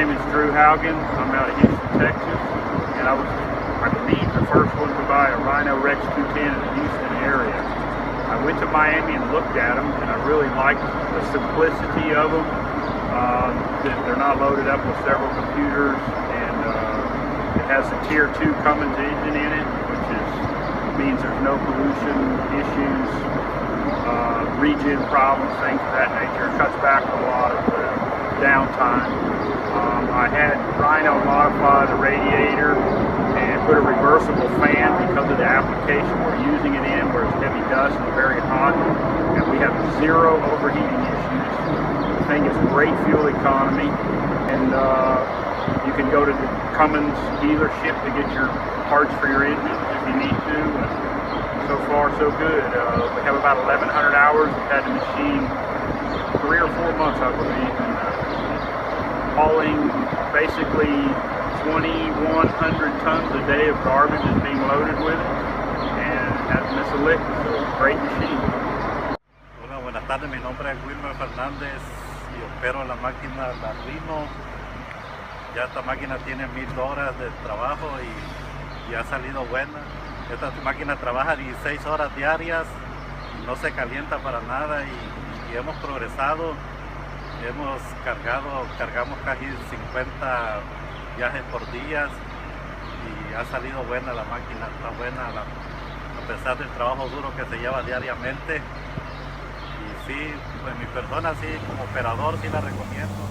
name is Drew Haugen. I'm out of Houston, Texas, and I believe, the first one to buy a Rhino Rex 210 in the Houston area. I went to Miami and looked at them, and I really liked the simplicity of them. They're not loaded up with several computers, and it has a Tier 2 Cummins engine in it, which means there's no pollution issues, regen problems, things of that nature. It cuts back a lot of the downtime. I had Rhino modify the radiator and put a reversible fan because of the application we're using it in, where it's heavy dust and very hot, and we have zero overheating issues. The thing is great fuel economy, and you can go to the Cummins dealership to get your parts for your engine if you need to. And so far, so good. We have about 1,100 hours. We've had the machine 3 or 4 months, I believe, and hauling basically 2,100 tons a day of garbage is being loaded with it, and it hasn't missed a lick. So great machine. Hola, buenas tardes. Mi nombre es Wilmer Fernández y opero la máquina la Rhino. Ya esta máquina tiene 1000 horas de trabajo y ha salido buena. Esta máquina trabaja 16 horas diarias, no se calienta para nada y hemos progresado. Cargamos casi 50 viajes por día y ha salido buena la máquina, está buena a pesar del trabajo duro que se lleva diariamente. Y sí, pues mi persona sí, como operador sí la recomiendo.